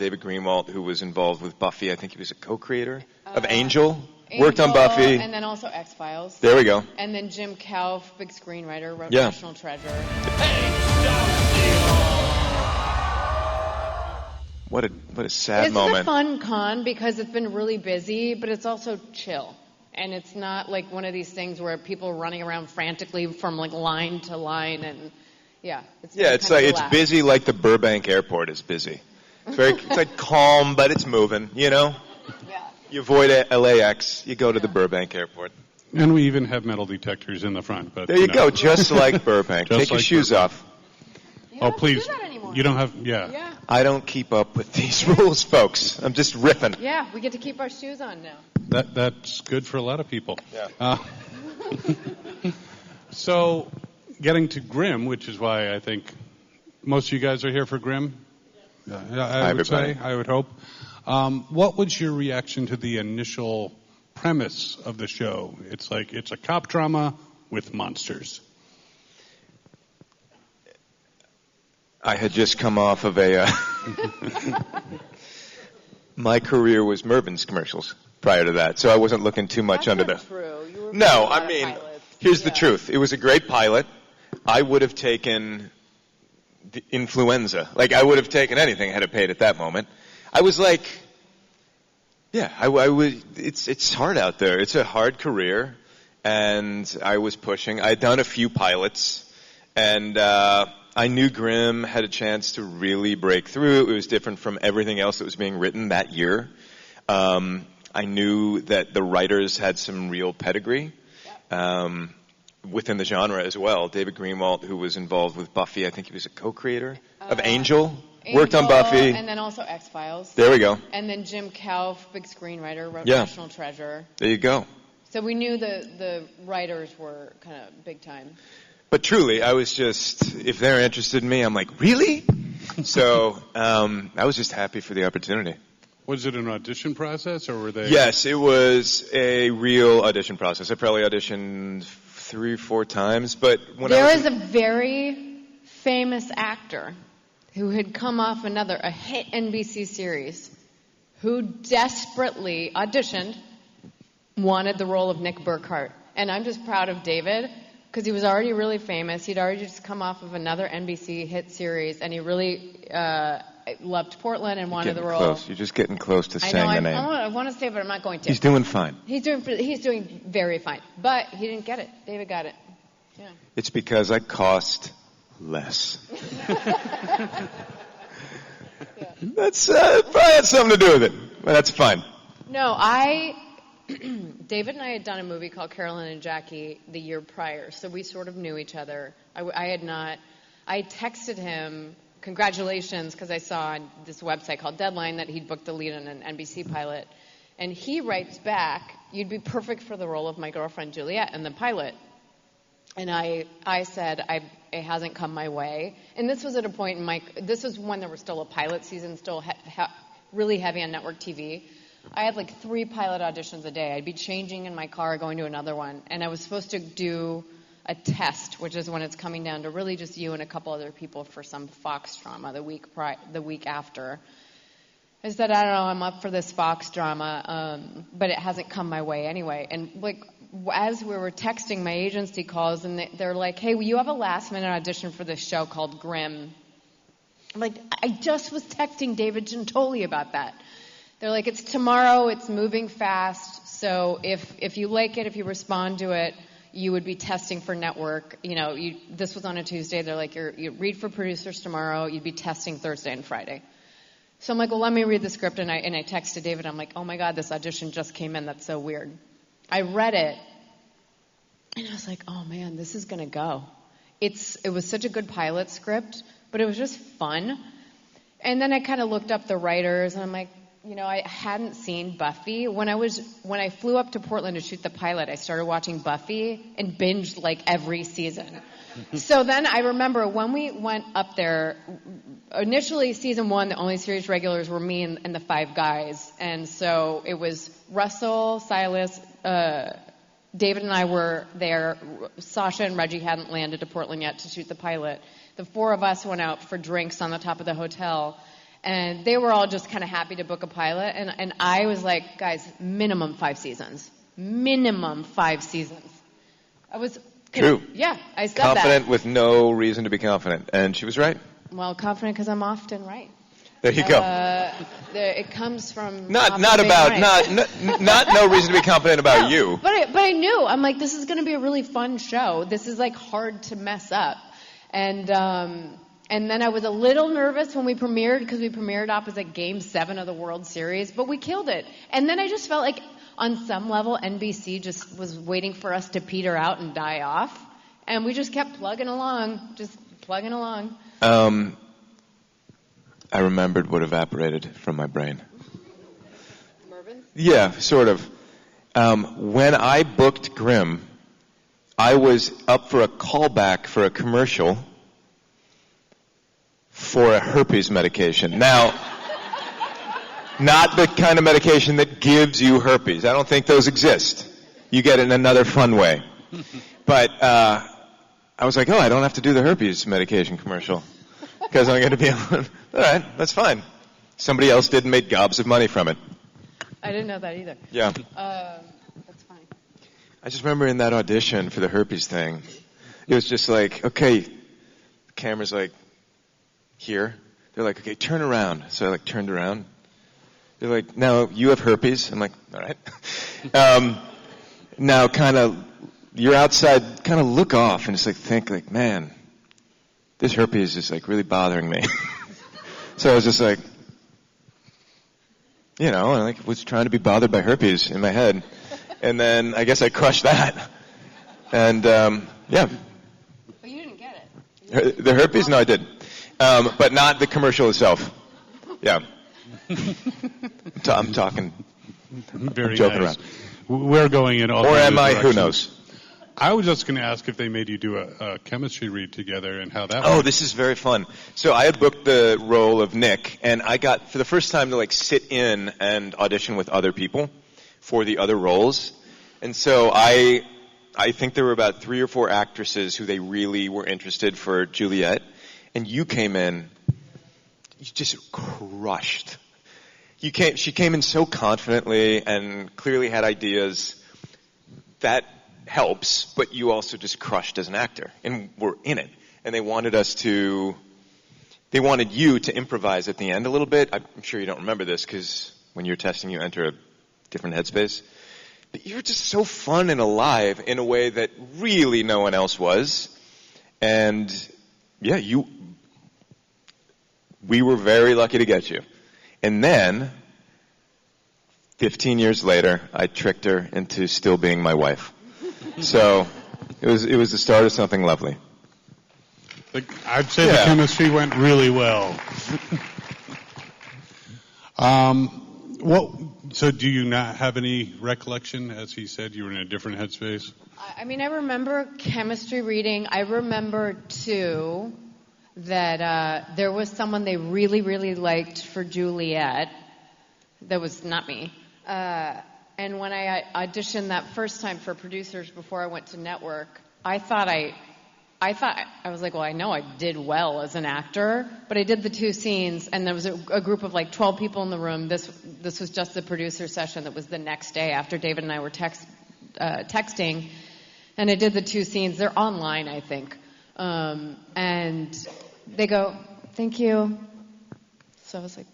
David Greenwalt, who was involved with Buffy. I think he was a co-creator of Angel. Worked on Buffy. And then also X-Files. There we go. And then Jim Kauf, big screenwriter, wrote Yeah. National Treasure. What a sad moment. It's a fun con because it's been really busy, but it's also chill. And it's not like one of these things where people are running around frantically from like line to line and it's like it's busy like the Burbank airport is busy. It's like calm, but it's moving, you know? Yeah. You avoid LAX, you go to the Burbank airport. And we even have metal detectors in the front. But there you go, just like Burbank. Take your shoes off. Oh, please. You don't have, yeah. I don't keep up with these rules, folks. I'm just riffing. Yeah, we get to keep our shoes on now. That's good for a lot of people. Yeah. So, getting to Grimm, which is why I think most of you guys are here for Grimm. I would say, I would hope. What was your reaction to the initial premise of the show? It's like it's a cop drama with monsters. I had just come off of my career was Mervyn's commercials prior to that, so I wasn't looking too much under the... True. You were no, I mean, here's the truth. It was a great pilot. I would have taken the influenza. Like, I would have taken anything had it paid at that moment. I was like, I would. It's hard out there. It's a hard career, and I was pushing. I'd done a few pilots, and I knew Grimm had a chance to really break through. It was different from everything else that was being written that year. I knew that the writers had some real pedigree within the genre as well. David Greenwalt, who was involved with Buffy, I think he was a co-creator of Angel. Worked on Buffy. And then also X-Files. There we go. And then Jim Kauf, big screenwriter, wrote National Treasure. There you go. So we knew the writers were kind of big time. But truly, I was just, if they're interested in me, I'm like, really? So I was just happy for the opportunity. Was it an audition process, or were they... Yes, it was a real audition process. I probably auditioned 3 or 4 times, but when there was a very famous actor who had come off a hit NBC series, who desperately auditioned, wanted the role of Nick Burkhart. And I'm just proud of David, because he was already really famous. He'd already just come off of another NBC hit series, and he really loved Portland and wanted the role. Close. You're just getting close to saying the name. I want to say it, but I'm not going to. He's doing fine. He's doing very fine. But he didn't get it. David got it. Yeah. It's because I cost less. That's probably had something to do with it, but that's fine. No, David and I had done a movie called Carolyn and Jackie the year prior, so we sort of knew each other. I texted him, congratulations, because I saw on this website called Deadline that he'd booked the lead in an NBC pilot. And he writes back, you'd be perfect for the role of my girlfriend Juliet in the pilot. And I said, it hasn't come my way. And this was at a point this was when there was still a pilot season, still really heavy on network TV. I had like 3 pilot auditions a day. I'd be changing in my car, going to another one. And I was supposed to do a test, which is when it's coming down to really just you and a couple other people for some Fox drama the week after. I said, I don't know, I'm up for this Fox drama, but it hasn't come my way anyway. And like, as we were texting, my agency calls, and they're like, hey, you have a last-minute audition for this show called Grimm. I'm like, I just was texting David Giuntoli about that. They're like, it's tomorrow, it's moving fast, so if you like it, if you respond to it, you would be testing for network. You know, this was on a Tuesday. They're like, you read for producers tomorrow, you'd be testing Thursday and Friday. So I'm like, well, let me read the script, and I texted David. I'm like, oh my God, this audition just came in. That's so weird. I read it, and I was like, oh man, this is gonna go. It was such a good pilot script, but it was just fun. And then I kind of looked up the writers, and I'm like, you know, I hadn't seen Buffy. When I flew up to Portland to shoot the pilot, I started watching Buffy and binged like every season. So then I remember when we went up there, initially season 1, the only series regulars were me and the 5 guys. And so it was Russell, Silas, David and I were there. Sasha and Reggie hadn't landed to Portland yet to shoot the pilot. The 4 of us went out for drinks on the top of the hotel. And they were all just kind of happy to book a pilot. And I was like, guys, minimum 5 seasons. Minimum 5 seasons. I was... True. Yeah, I said confident that. with no reason to be confident. And she was right. Well, confident because I'm often right. There you go. It comes from... Not about... Right. Not no reason to be confident about you. But I knew. I'm like, this is going to be a really fun show. This is like hard to mess up. And then I was a little nervous when we premiered, because we premiered opposite Game 7 of the World Series, but we killed it. And then I just felt like, on some level, NBC just was waiting for us to peter out and die off. And we just kept plugging along. I remembered what evaporated from my brain. Mervyn? Yeah, sort of. When I booked Grimm, I was up for a callback for a commercial for a herpes medication. Now, not the kind of medication that gives you herpes. I don't think those exist. You get it in another fun way. But I was like, I don't have to do the herpes medication commercial because I'm going to be on. All right, that's fine. Somebody else did and made gobs of money from it. I didn't know that either. Yeah. That's fine. I just remember in that audition for the herpes thing, it was just like, okay, the camera's like here. They're like, okay, turn around. So I like turned around. They're like, now you have herpes. I'm like, all right. Now kind of, you're outside, kind of look off and just like think like, man, this herpes is like really bothering me. So I was just like, I like was trying to be bothered by herpes in my head. And then I guess I crushed that. And, yeah. But you didn't get it. The herpes? No, I did. But not the commercial itself. Yeah. I'm talking. Very joking nice. around. We're going in all Or kinds am of I? Who directions. knows? I was just going to ask if they made you do a chemistry read together and how that Oh, went. this is very fun. So I had booked the role of Nick, and I got, for the first time, to like sit in and audition with other people for the other roles. And so I think there were about 3 or 4 actresses who they really were interested for Juliet. And you came in, you just crushed. She came in so confidently and clearly had ideas. That helps, but you also just crushed as an actor and were in it. And they wanted you to improvise at the end a little bit. I'm sure you don't remember this because when you're testing, you enter a different headspace. But you're just so fun and alive in a way that really no one else was. And yeah, we were very lucky to get you. And then, 15 years later, I tricked her into still being my wife. So it was the start of something lovely. I'd say the chemistry went really well. So do you not have any recollection? As he said, you were in a different headspace. I mean, I remember chemistry reading. I remember, too, that there was someone they really, really liked for Juliet. That was not me. And when I auditioned that first time for producers before I went to network, I thought I was like, well, I know I did well as an actor, but I did the 2 scenes, and there was a group of like 12 people in the room. This was just the producer session that was the next day after David and I were texting, and I did the 2 scenes. They're online, I think. And they go, thank you. So I was like,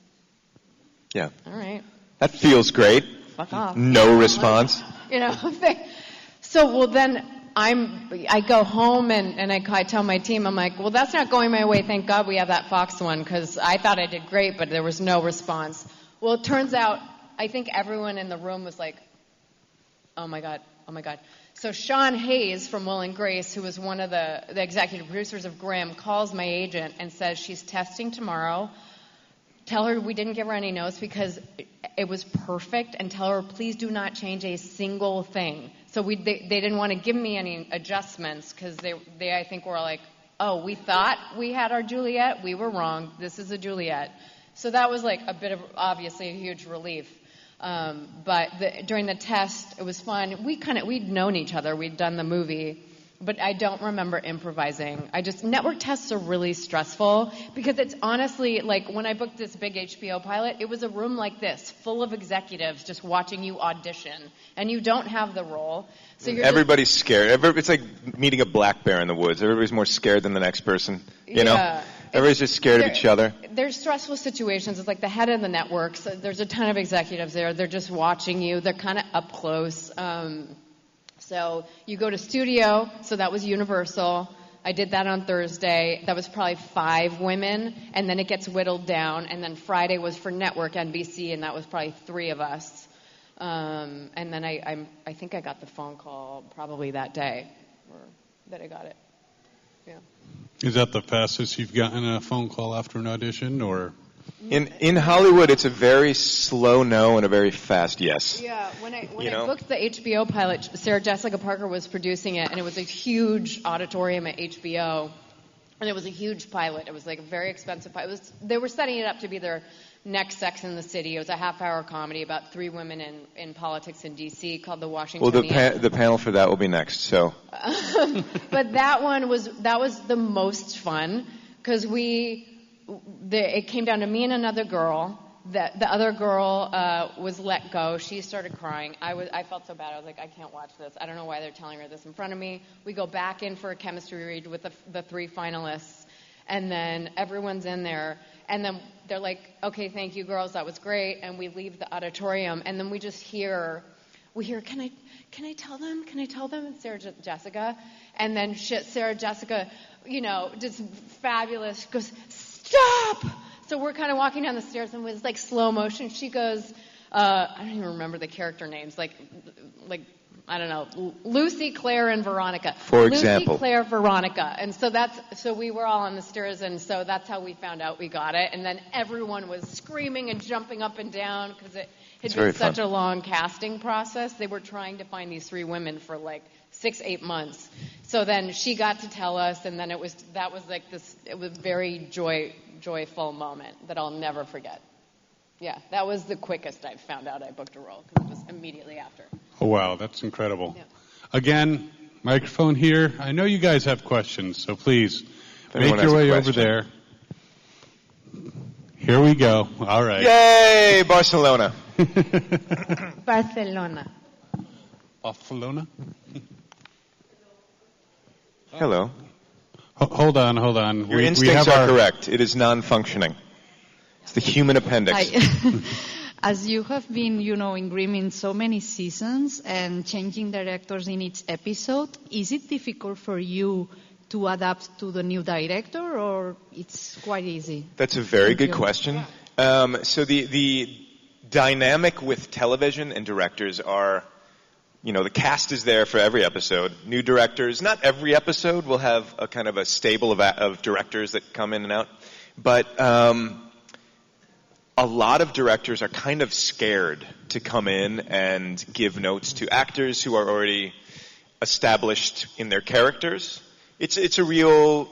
yeah. All right. That feels great. Fuck off. No response. So, well, then I go home and I tell my team, I'm like, well, that's not going my way. Thank God we have that Fox one, because I thought I did great, but there was no response. Well, it turns out, I think everyone in the room was like, oh my God. So Sean Hayes from Will and Grace, who was one of the executive producers of Grimm, calls my agent and says she's testing tomorrow. Tell her we didn't give her any notes because it was perfect, and tell her please do not change a single thing. So they didn't want to give me any adjustments because they I think were like, oh, we thought we had our Juliet, we were wrong. This is a Juliet. So that was like a bit of obviously a huge relief. But during the test, it was fun. We'd known each other. We'd done the movie. But I don't remember improvising. Network tests are really stressful because it's honestly, like, when I booked this big HBO pilot, it was a room like this, full of executives just watching you audition, and you don't have the role. So everybody's scared. It's like meeting a black bear in the woods. Everybody's more scared than the next person, you know? Everybody's just scared of each other. There's stressful situations. It's like the head of the network. So there's a ton of executives there. They're just watching you. They're kind of up close. So you go to studio, so that was Universal. I did that on Thursday. That was probably 5 women, and then it gets whittled down. And then Friday was for network NBC, and that was probably 3 of us. And then I think I got the phone call probably that day, or that I got it. Yeah. Is that the fastest you've gotten a phone call after an audition, or? In Hollywood, it's a very slow no and a very fast yes. Yeah, when I booked the HBO pilot, Sarah Jessica Parker was producing it, and it was a huge auditorium at HBO, and it was a huge pilot. It was like a very expensive pilot. They were setting it up to be their next Sex and the City. It was a half-hour comedy about 3 women in politics in D.C. called The Washingtonian. Well, the panel for that will be next, so. But that was the most fun, because it came down to me and another girl. The other girl was let go. She started crying. I felt so bad. I was like, I can't watch this. I don't know why they're telling her this in front of me. We go back in for a chemistry read with the 3 finalists, and then everyone's in there. And then they're like, okay, thank you, girls. That was great. And we leave the auditorium, and then we hear, can I tell them? Can I tell them? And Sarah Jessica. And then Sarah Jessica, just fabulous, goes, stop! So we're kind of walking down the stairs, and with like slow motion, she goes, I don't even remember the character names, like I don't know, Lucy, Claire, and Veronica. For example. Lucy, Claire, Veronica. And so we were all on the stairs, and so that's how we found out we got it. And then everyone was screaming and jumping up and down because it had been such a long casting process. They were trying to find these 3 women for like 6-8 months. So then she got to tell us, and then it was very joyful moment that I'll never forget. Yeah, that was the quickest I found out I booked a role, because it was immediately after. Oh, wow, that's incredible. Yeah. Again, microphone here. I know you guys have questions, so please make your way over there. Here we go. All right. Yay, Barcelona. Barcelona. Barcelona? Hello. Hold on. Your instincts are correct. It is non-functioning. It's the human appendix. As you have been, in Grimm in so many seasons and changing directors in each episode, is it difficult for you to adapt to the new director, or it's quite easy? That's a very good question. So the dynamic with television and directors are, the cast is there for every episode. New directors, not every episode will have a kind of a stable of directors that come in and out, but a lot of directors are kind of scared to come in and give notes to actors who are already established in their characters. It's a real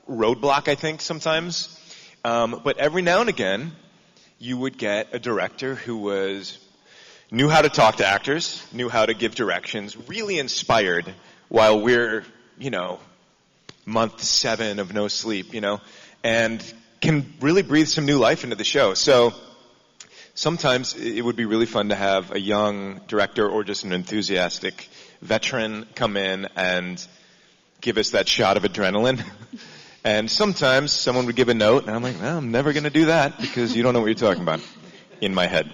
roadblock, I think, sometimes. But every now and again, you would get a director who knew how to talk to actors, knew how to give directions, really inspired, while we're, month 7 of no sleep, and can really breathe some new life into the show. So sometimes it would be really fun to have a young director or just an enthusiastic veteran come in and give us that shot of adrenaline. And sometimes someone would give a note, and I'm like, well, I'm never going to do that because you don't know what you're talking about, in my head.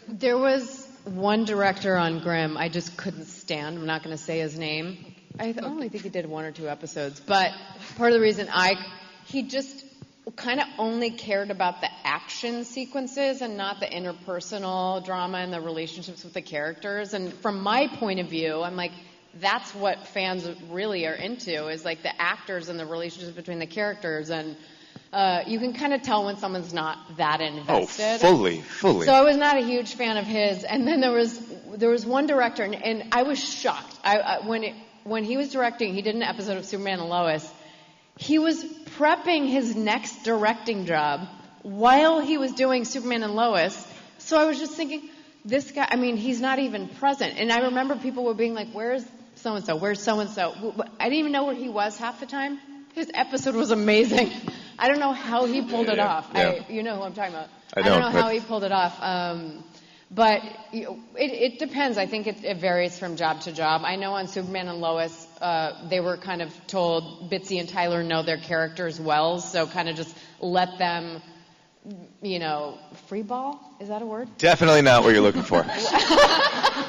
There was one director on Grimm I just couldn't stand. I'm not going to say his name. I only think he did 1 or 2 episodes. But part of the reason he just kind of only cared about the action sequences and not the interpersonal drama and the relationships with the characters. And from my point of view, I'm like, that's what fans really are into, is like the actors and the relationships between the characters. And you can kind of tell when someone's not that invested. Oh, fully. So I was not a huge fan of his. And then there was one director, and I was shocked. When he was directing, he did an episode of Superman and Lois. He was prepping his next directing job while he was doing Superman and Lois. So I was just thinking, this guy, he's not even present. And I remember people were being like, where's so-and-so? Where's so-and-so? I didn't even know where he was half the time. His episode was amazing. I don't know how he pulled it off. Yeah. You know who I'm talking about. I don't know how he pulled it off. But it depends. I think it varies from job to job. I know on Superman and Lois, they were kind of told Bitsie and Tyler know their characters well, so kind of just let them, free ball? Is that a word? Definitely not what you're looking for.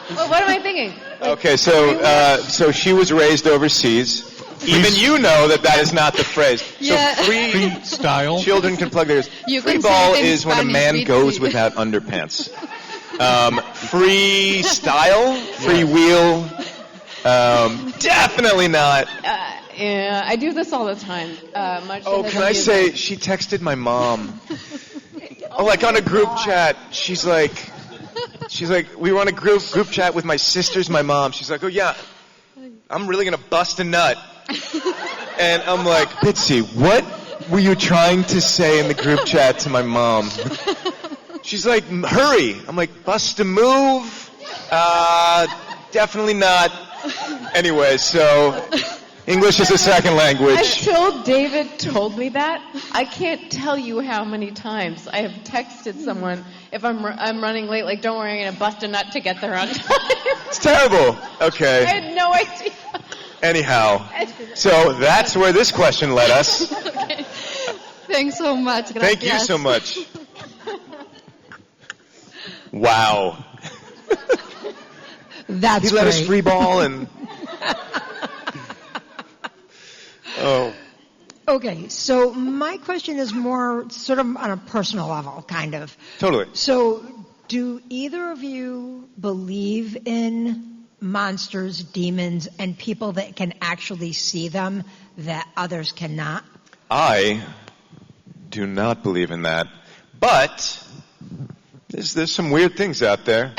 Well, what am I thinking? Okay, so she was raised overseas. Even you know that is not the phrase. Yeah. So free style. Children can plug their ears. You Free can ball say it in is when a Spanish, man Bitsie. goes without underpants. Free style, free wheel, definitely not. Yeah, I do this all the time. Can I say, she texted my mom. Like on a group chat, she's like, we were on a group chat with my sisters, my mom. She's like, oh yeah, I'm really gonna bust a nut. And I'm like, Bitsie, what were you trying to say in the group chat to my mom? She's like, hurry. I'm like, bust a move? Definitely not. Anyway, so English is a second language. Until David told me that, I can't tell you how many times I have texted someone if I'm running late, like, don't worry, I'm going to bust a nut to get there on time. It's terrible. Okay. I had no idea. Anyhow, so that's where this question led us. Okay. Thanks so much. Gracias. Thank you so much. Wow. That's He let us great. free ball and... Oh. Okay, so my question is more sort of on a personal level, kind of. Totally. So do either of you believe in monsters, demons, and people that can actually see them that others cannot? I do not believe in that. But there's some weird things out there.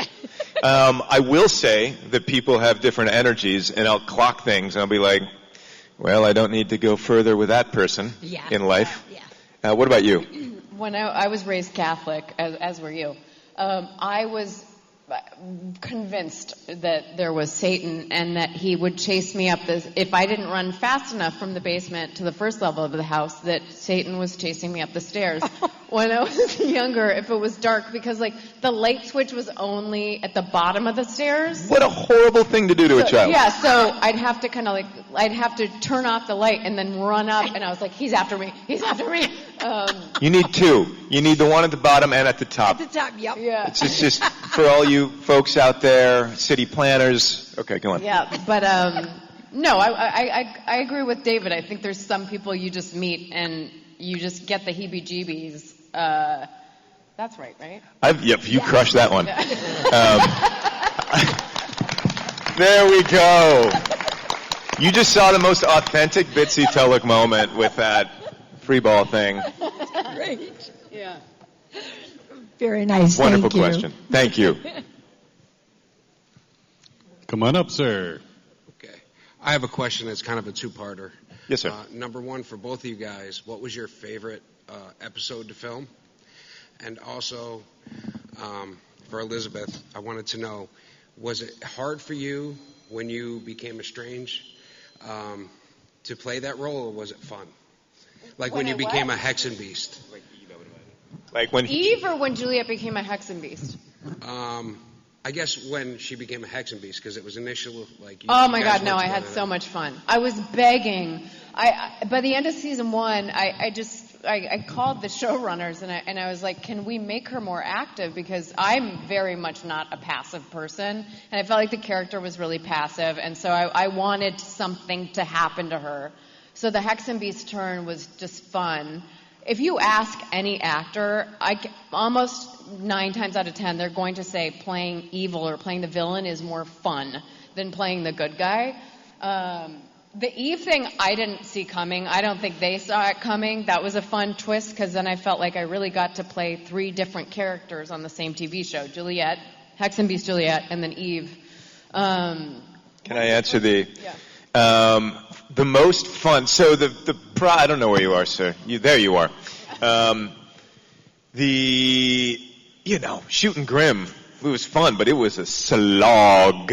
I will say that people have different energies, and I'll clock things, and I'll be like, well, I don't need to go further with that person in life. Yeah. What about you? When I was raised Catholic, as were you, I was convinced that there was Satan and that he would chase me up if I didn't run fast enough from the basement to the first level of the house, that Satan was chasing me up the stairs. When I was younger, if it was dark, because like the light switch was only at the bottom of the stairs. What a horrible thing to do to a child. Yeah, so I'd have to I'd have to turn off the light and then run up, and I was like, he's after me. You need two. You need the one at the bottom and at the top. At the top, yep. Yeah. It's just for all you folks out there, city planners. Okay, go on. Yeah, but no, I agree with David. I think there's some people you just meet and you just get the heebie-jeebies. That's right? Yep, you crushed that one. There we go. You just saw the most authentic Bitsie Tulloch moment with that free ball thing. Great. Yeah. Very nice. Wonderful Thank you. question. Thank you. Come on up, sir. Okay. I have a question that's kind of a two-parter. Yes, sir. Number one, for both of you guys, what was your favorite episode to film? And also, for Elizabeth, I wanted to know, was it hard for you when you became estranged to play that role, or was it fun? Like when you became a Hexen Beast. Like when Eve or when Juliet became a Hexen Beast? I guess when she became a Hexen Beast, because it was initial, like... Oh my God, no, I had so much fun. I was begging. By the end of season 1, I called the showrunners and I was like, can we make her more active? Because I'm very much not a passive person, and I felt like the character was really passive, and so I wanted something to happen to her. So the Hexen Beast turn was just fun. If you ask any actor, almost 9 times out of 10, they're going to say playing evil or playing the villain is more fun than playing the good guy. The Eve thing I didn't see coming. I don't think they saw it coming. That was a fun twist, because then I felt like I really got to play 3 different characters on the same TV show. Juliet, Hexen Beast Juliet, and then Eve. Can I answer the... Yeah. The most fun. So I don't know where you are, sir. There you are. Shooting Grimm, it was fun, but it was a slog.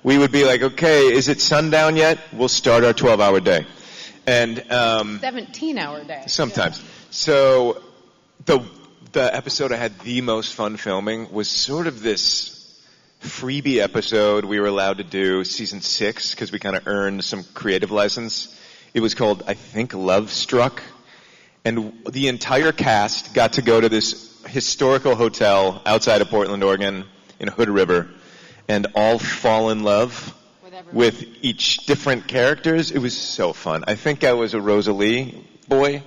we would be like, okay, is it sundown yet? We'll start our 12-hour day. And 17-hour day. Sometimes. Yeah. So the episode I had the most fun filming was sort of this freebie episode we were allowed to do, season 6, because we kind of earned some creative license. It was called, I think, Love Struck. And the entire cast got to go to this historical hotel outside of Portland, Oregon, in Hood River, and all fall in love with each different characters. It was so fun. I think I was a Rosalie boy.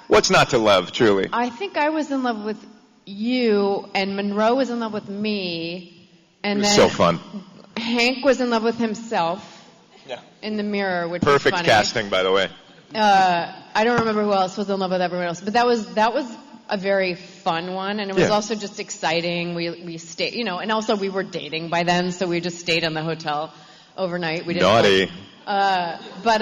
What's not to love, truly? I think I was in love with you, and Monroe was in love with me, and it was then so fun. Hank was in love with himself in the mirror, which perfect was funny. Casting, by the way. I don't remember who else was in love with everyone else, but that was a very fun one, and it was also just exciting. We stayed, and also we were dating by then, so we just stayed in the hotel overnight. We didn't Naughty. What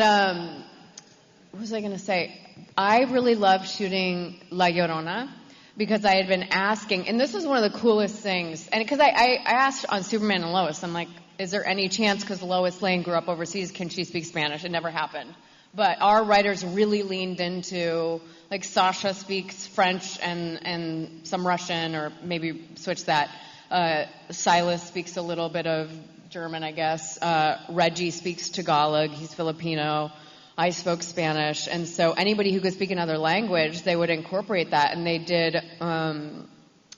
was I going to say? I really loved shooting La Llorona because I had been asking, and this was one of the coolest things, and because I asked on Superman and Lois, I'm like, is there any chance, because Lois Lane grew up overseas, can she speak Spanish? It never happened. But our writers really leaned into, like, Sasha speaks French and some Russian, or maybe switch that. Silas speaks a little bit of German, I guess. Reggie speaks Tagalog. He's Filipino. I spoke Spanish. And so anybody who could speak another language, they would incorporate that. And they did,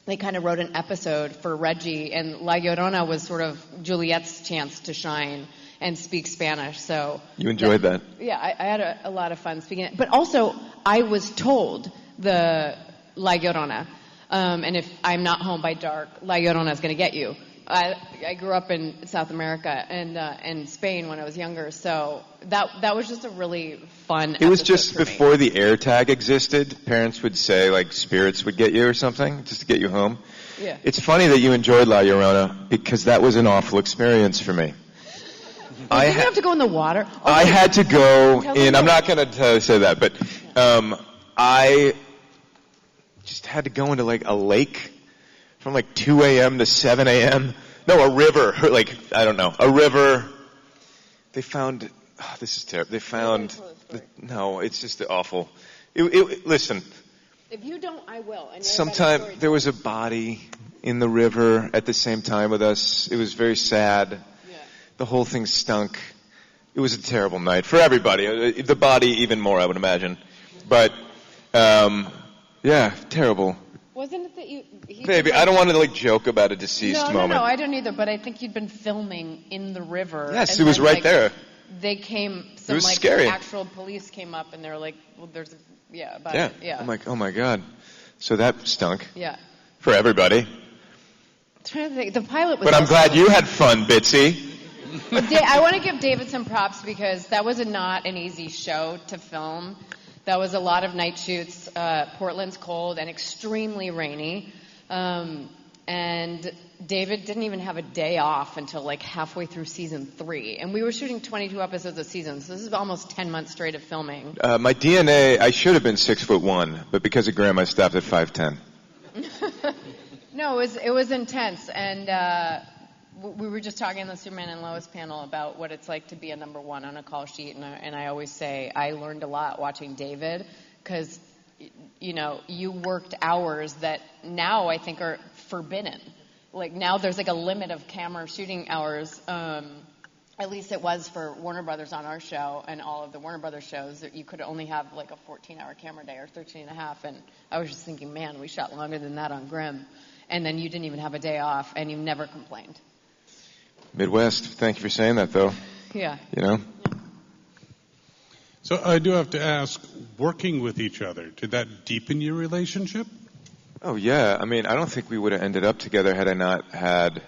they kind of wrote an episode for Reggie. And La Llorona was sort of Juliet's chance to shine and speak Spanish. So you enjoyed that? Yeah, I had a lot of fun speaking it. But also, I was told the La Llorona. And if I'm not home by dark, La Llorona is going to get you. I grew up in South America and Spain when I was younger, so that was just a really fun episode. It was just before the air tag existed. Parents would say, like, spirits would get you or something, just to get you home. Yeah. It's funny that you enjoyed La Llorona, because that was an awful experience for me. Did you have to go in the water? Oh, I had to go in. I'm not going to say that, but I just had to go into, like, a lake from like 2 a.m. to 7 a.m. No, a river. Like, I don't know. A river. They found, this is terrible. They found, no, it's just awful. Listen. If you don't, I will. Sometime there was a body in the river at the same time with us. It was very sad. Yeah. The whole thing stunk. It was a terrible night for everybody. The body even more, I would imagine. But, yeah, terrible. Wasn't it that you... Baby, I don't want to, like, joke about a deceased moment. No, I don't either, but I think you'd been filming in the river. Yes, it was right there. They came, some, it was like, scary. Actual police came up, and they were like, well, there's a... Yeah, about yeah. it. Yeah. I'm like, oh, my God. So that stunk. Yeah. For everybody. I'm trying to think. The pilot was... But I'm glad you had fun, Bitsie. I want to give David some props, because that was not an easy show to film. That was a lot of night shoots. Portland's cold and extremely rainy. And David didn't even have a day off until like halfway through season 3. And we were shooting 22 episodes a season, so this is almost 10 months straight of filming. My DNA, I should have been 6'1", but because of Grimm, I stopped at 5'10". No, it was intense. And we were just talking on the Superman and Lois panel about what it's like to be a number one on a call sheet. And I always say I learned a lot watching David, because you worked hours that now I think are forbidden. Like, now there's like a limit of camera shooting hours. At least it was for Warner Brothers on our show and all of the Warner Brothers shows. That you could only have like a 14-hour camera day or 13 and a half. And I was just thinking, man, we shot longer than that on Grimm. And then you didn't even have a day off, and you never complained. Midwest. Thank you for saying that, though. Yeah. So I do have to ask, working with each other, did that deepen your relationship? Oh, yeah. I mean, I don't think we would have ended up together had I not had,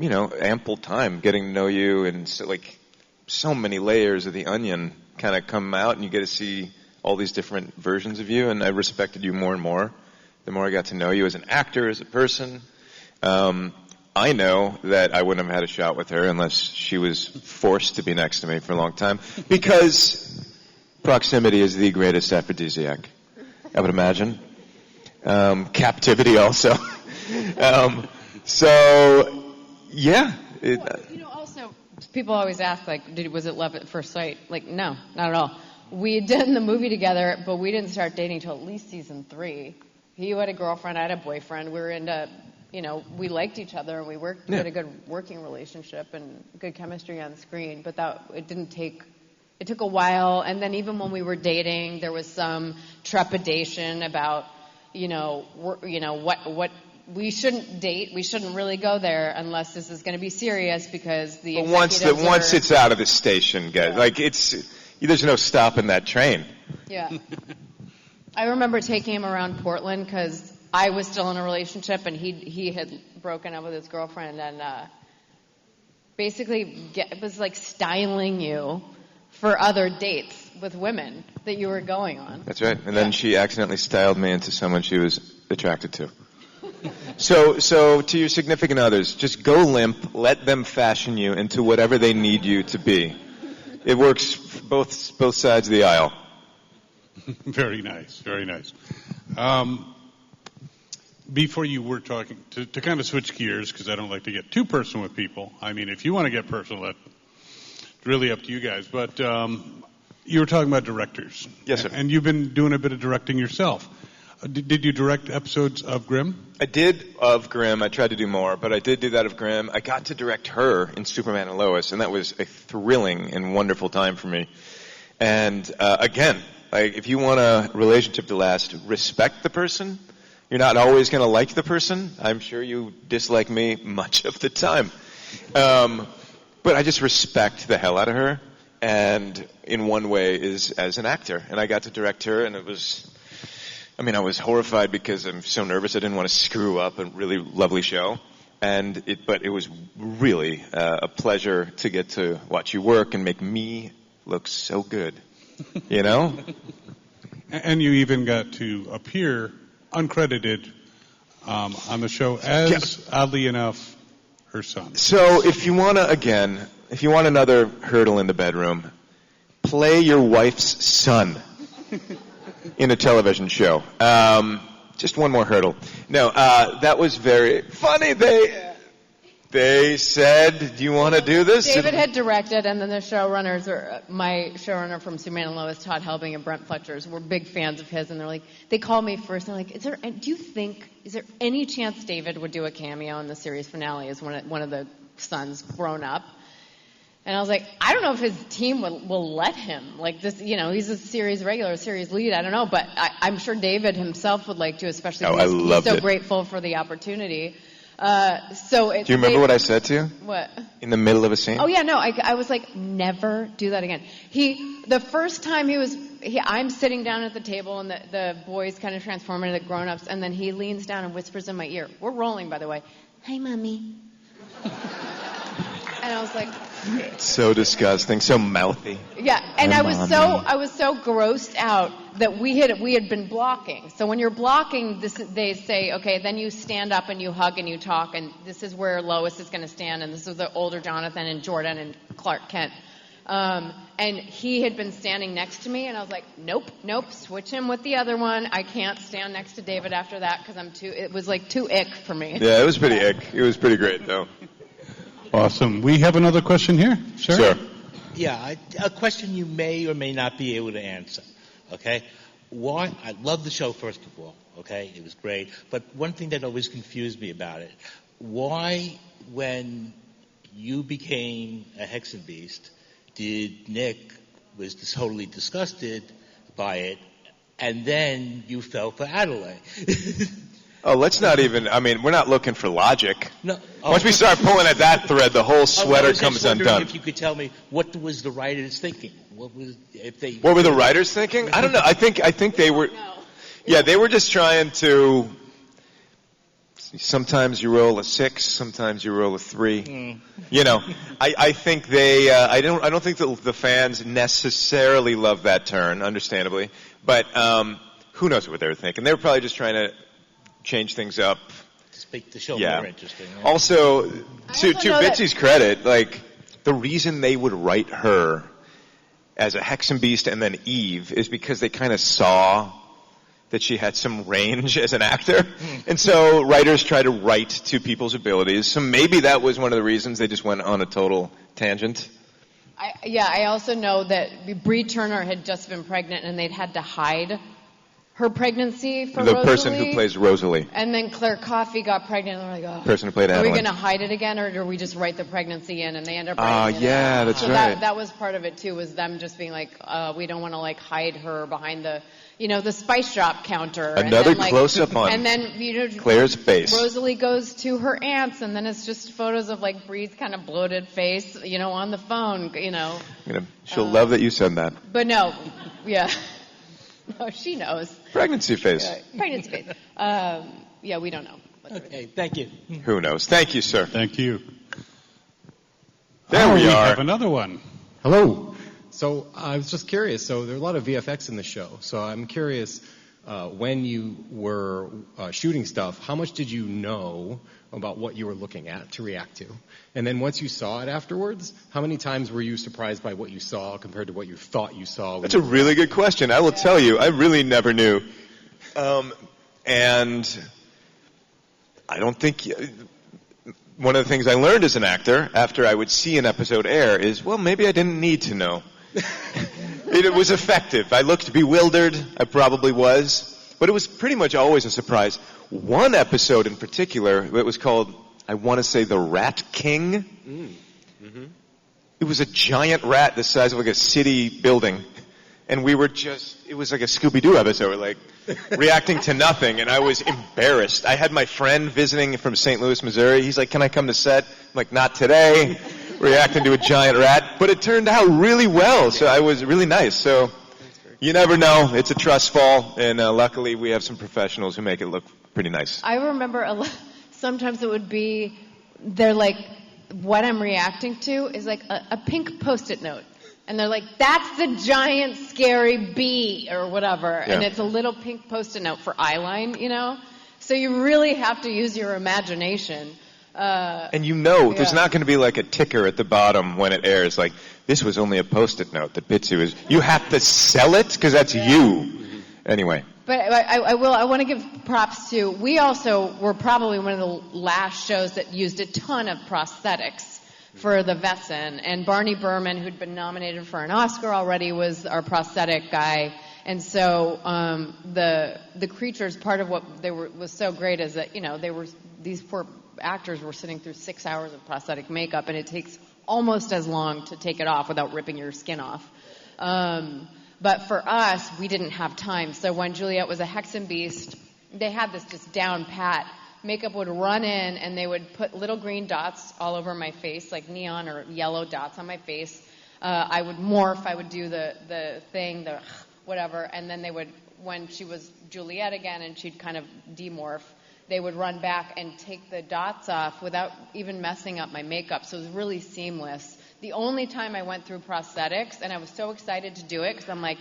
ample time getting to know you, and so many layers of the onion kind of come out, and you get to see all these different versions of you, and I respected you more and more the more I got to know you as an actor, as a person. I know that I wouldn't have had a shot with her unless she was forced to be next to me for a long time, because proximity is the greatest aphrodisiac, I would imagine. Captivity also. So, yeah. Also, people always ask, like, was it love at first sight? Like, no, not at all. We had done the movie together, but we didn't start dating until at least season 3. He had a girlfriend, I had a boyfriend. We were into, we liked each other, and we had a good working relationship and good chemistry on screen. But it took a while. And then even when we were dating, there was some trepidation about, what we shouldn't date. We shouldn't really go there unless this is going to be serious, because the executives once it's out of the station, guys, there's no stopping that train. Yeah. I remember taking him around Portland because I was still in a relationship, and he had broken up with his girlfriend, and basically it was like styling you for other dates with women that you were going on. That's right. And then she accidentally styled me into someone she was attracted to. So to your significant others, just go limp, let them fashion you into whatever they need you to be. It works both sides of the aisle. Very nice, very nice. Before you were talking, to kind of switch gears, because I don't like to get too personal with people. I mean, if you want to get personal, it's really up to you guys. But you were talking about directors. Yes, sir. And you've been doing a bit of directing yourself. Did you direct episodes of Grimm? I did of Grimm. I tried to do more, but I did do that of Grimm. I got to direct her in Superman and Lois, and that was a thrilling and wonderful time for me. And again, if you want a relationship to last, respect the person. You're not always going to like the person. I'm sure you dislike me much of the time. But I just respect the hell out of her, and in one way is as an actor. And I got to direct her, and I was horrified because I'm so nervous. I didn't want to screw up a really lovely show. But it was really a pleasure to get to watch you work and make me look so good. And you even got to appear uncredited on the show as, oddly enough, her son. So if you want another hurdle in the bedroom, play your wife's son in a television show. Just one more hurdle. No, that was very funny. They said, do you want to do this? David had directed, and then the showrunners, my showrunner from Superman and Lois, Todd Helbing and Brent Fletchers, were big fans of his, and they called me first, and they're like, is there any chance David would do a cameo in the series finale as one of the sons grown up? And I was like, I don't know if his team will let him. He's a series regular, a series lead, I don't know, but I'm sure David himself would like to, especially because he's so grateful for the opportunity. Do you remember what I said to you? What? In the middle of a scene? Oh yeah, no, I was like, never do that again. The first time I'm sitting down at the table, and the boys kind of transform into the grown-ups, and then he leans down and whispers in my ear. We're rolling, by the way. Hi, Mommy. And I was like, it's so disgusting, so mouthy. Yeah, and I was so grossed out that we had been blocking. So when you're blocking, they say, okay, then you stand up and you hug and you talk, and this is where Lois is going to stand, and this is the older Jonathan and Jordan and Clark Kent. And he had been standing next to me, and I was like, nope, switch him with the other one. I can't stand next to David after that because it was too ick for me. Yeah, it was pretty ick. It was pretty great, though. Awesome. We have another question here. Sure. Yeah, a question you may or may not be able to answer. Okay? Why? I love the show, first of all. Okay? It was great. But one thing that always confused me about it, why, when you became a Hexen Beast, did Nick was totally disgusted by it, and then you fell for Adelaide? Oh, let's not even, we're not looking for logic. No. Once we start pulling at that thread, the whole sweater comes undone. If you could tell me, what was the writers thinking? What were the writers thinking? I don't know. I think they were, yeah, they were just trying to, sometimes you roll a 6, sometimes you roll a 3. I think I don't think the fans necessarily love that turn, understandably. But who knows what they were thinking. They were probably just trying to change things up. To make the show more interesting. Yeah. Also, to Bitsie's credit, the reason they would write her as a Hexen Beast and then Eve is because they kind of saw that she had some range as an actor. And so writers try to write to people's abilities. So maybe that was one of the reasons they just went on a total tangent. I also know that Bree Turner had just been pregnant and they'd had to hide her pregnancy for The Rosalie. person who plays Rosalie. And then Claire Coffey got pregnant, and they're like, oh, Person who played are we Adeline. going to hide it again, or do we just write the pregnancy in, and they end up writing it yeah, in? that's so right. That was part of it, too, was them just being like, we don't want to, like, hide her behind the, the Spice Drop counter. Another and then, close-up on and then, Claire's face. Rosalie goes to her aunt's, and then it's just photos of, like, Bree's kind of bloated face, on the phone, She'll love that you said that. But no, yeah. No, she knows. Pregnancy face. Pregnancy face. We don't know. Okay, thank you. Who knows? Thank you, sir. Thank you. There we are. have another one. Hello. So I was just curious. So there are a lot of VFX in the show. So I'm curious, when you were shooting stuff, how much did you know about what you were looking at to react to? And then once you saw it afterwards, how many times were you surprised by what you saw compared to what you thought you saw? That's a really good question. I will tell you, I really never knew. And I don't think... One of the things I learned as an actor after I would see an episode air is, well, maybe I didn't need to know. It was effective. I looked bewildered. I probably was. But it was pretty much always a surprise. One episode in particular, it was called, I want to say, The Rat King. Mm-hmm. It was a giant rat the size of like a city building. And we were it was like a Scooby-Doo episode, like reacting to nothing. And I was embarrassed. I had my friend visiting from St. Louis, Missouri. He's like, can I come to set? I'm like, not today. Reacting to a giant rat. But it turned out really well. So I was really nice. So you never know. It's a trust fall. And luckily we have some professionals who make it look pretty nice. I remember sometimes it would be, they're like, what I'm reacting to is like a pink Post-it note. And they're like, that's the giant scary bee or whatever. Yeah. And it's a little pink Post-it note for eyeline, So you really have to use your imagination. And there's not going to be like a ticker at the bottom when it airs. Like, this was only a Post-it note that Bitsie was. You have to sell it because that's you. Anyway. But I want to give props to, we also were probably one of the last shows that used a ton of prosthetics for the Vesson. And Barney Berman, who'd been nominated for an Oscar already, was our prosthetic guy. And so the creatures, part of what was so great is that, these poor actors were sitting through 6 hours of prosthetic makeup, and it takes almost as long to take it off without ripping your skin off. But for us, we didn't have time. So when Juliet was a Hexen Beast, they had this just down pat. Makeup would run in, and they would put little green dots all over my face, like neon or yellow dots on my face. I would morph. I would do the thing, the whatever, and then they would, when she was Juliet again and she'd kind of demorph, they would run back and take the dots off without even messing up my makeup. So it was really seamless. The only time I went through prosthetics, and I was so excited to do it because I'm like,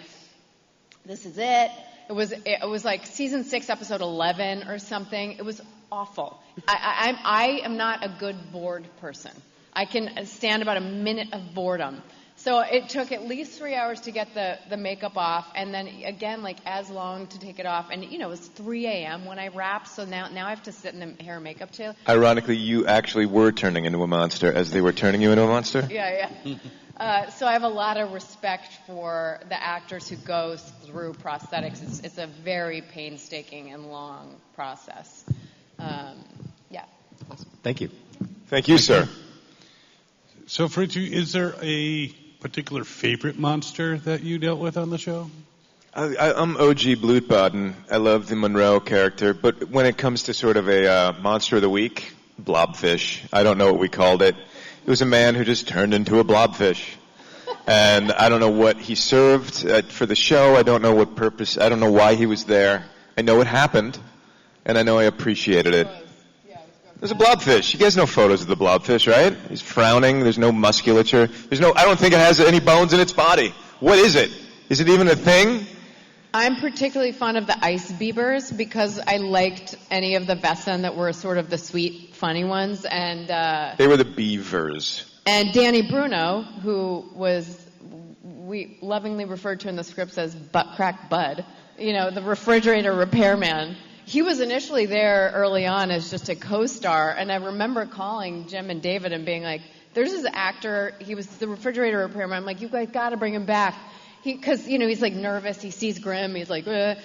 this is it. It was like season 6, episode 11 or something. It was awful. I am not a good bored person. I can stand about a minute of boredom. So it took at least 3 hours to get the makeup off, and then again, like as long to take it off. And it was 3 a.m. when I wrapped, so now I have to sit in the hair and makeup chair. Ironically, you actually were turning into a monster as they were turning you into a monster. Yeah. So I have a lot of respect for the actors who go through prosthetics. It's a very painstaking and long process. Yeah. Awesome. Thank you. Thank you, sir. So, Fritz, is there a particular favorite monster that you dealt with on the show? I'm OG Blutbaden. I love the Monroe character, but when it comes to sort of a monster of the week, blobfish. I don't know what we called it. It was a man who just turned into a blobfish. And I don't know what he served for the show. I don't know what purpose. I don't know why he was there. I know it happened, and I know I appreciated it. There's a blobfish. You guys know photos of the blobfish, right? He's frowning. There's no musculature. I don't think it has any bones in its body. What is it? Is it even a thing? I'm particularly fond of the ice beavers because I liked any of the Vesson that were sort of the sweet, funny ones. And they were the beavers. And Danny Bruno, who we lovingly referred to in the scripts as Butt Crack Bud, the refrigerator repairman. He was initially there early on as just a co-star, and I remember calling Jim and David and being like, there's this actor, he was the refrigerator repairman. I'm like, you guys got to bring him back. Because, he's like nervous, he sees Grimm, he's like, I'm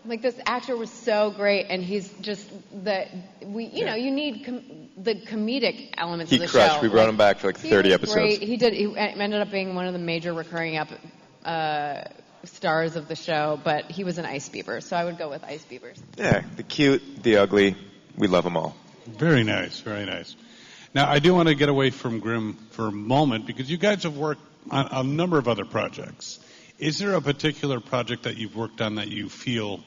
like, this actor was so great, and he's just, you need the comedic elements of the show. He crushed, we brought him back for like 30 episodes. Great. He ended up being one of the major recurring stars of the show, but he was an ice beaver, so I would go with ice beavers. Yeah, the cute, the ugly, we love them all. Very nice, very nice. Now, I do want to get away from Grimm for a moment, because you guys have worked on a number of other projects. Is there a particular project that you've worked on that you feel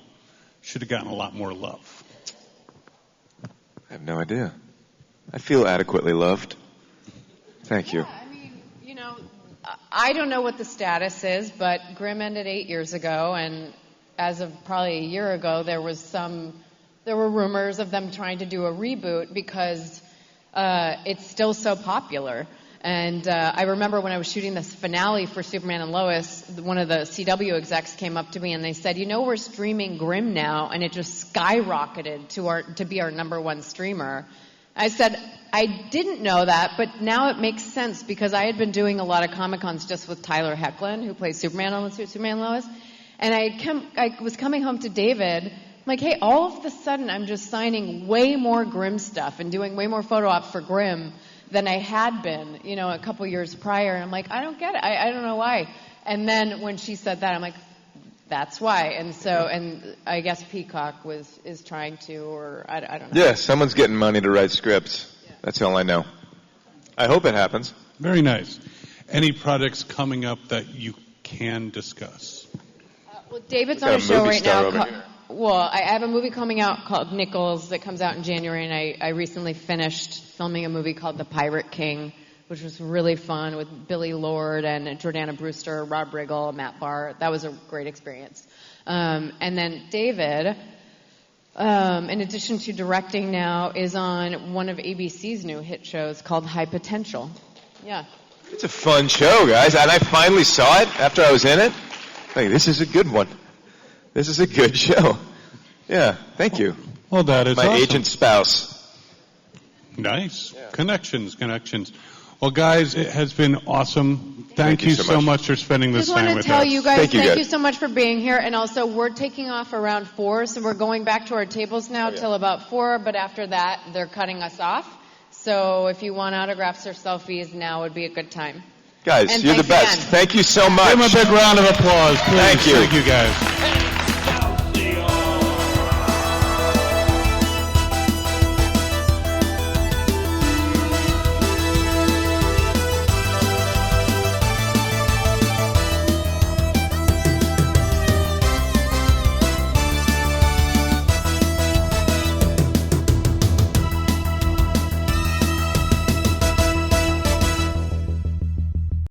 should have gotten a lot more love? I have no idea. I feel adequately loved. Thank you. I mean, I don't know what the status is, but Grimm ended 8 years ago, and as of probably a year ago, there were rumors of them trying to do a reboot because it's still so popular. And I remember when I was shooting this finale for Superman and Lois, one of the CW execs came up to me and they said, we're streaming Grimm now, and it just skyrocketed to be our #1 streamer. I said, I didn't know that, but now it makes sense because I had been doing a lot of Comic-Cons just with Tyler Hoechlin, who plays Superman on Superman and Lois. And I was coming home to David. I'm like, hey, all of a sudden I'm just signing way more Grimm stuff and doing way more photo ops for Grimm than I had been, a couple years prior. And I'm like, I don't get it. I don't know why. And then when she said that, I'm like, that's why. And so, and I guess Peacock is trying to, or I don't know. Yeah, someone's getting money to write scripts. Yeah. That's all I know. I hope it happens. Very nice. Any projects coming up that you can discuss? Well, David's on a show right now. I have a movie coming out called Nichols that comes out in January, and I recently finished filming a movie called The Pirate King, which was really fun with Billy Lord and Jordana Brewster, Rob Riggle, Matt Barr. That was a great experience. And then David, in addition to directing now, is on one of ABC's new hit shows called High Potential. Yeah. It's a fun show, guys, and I finally saw it after I was in it. Like, this is a good one. This is a good show. Yeah, thank you. Well, that is my awesome. agent's spouse. Nice. Yeah. Connections. Well, guys, it has been awesome. Thank you so much for spending this time with us. I just want to tell you guys, thank you so much for being here. And also, we're taking off around 4, so we're going back to our tables now till about 4. But after that, they're cutting us off. So if you want autographs or selfies, now would be a good time. Guys, you're the best. Again. Thank you so much. Give them a big round of applause, please. Thank you. Thank you, guys.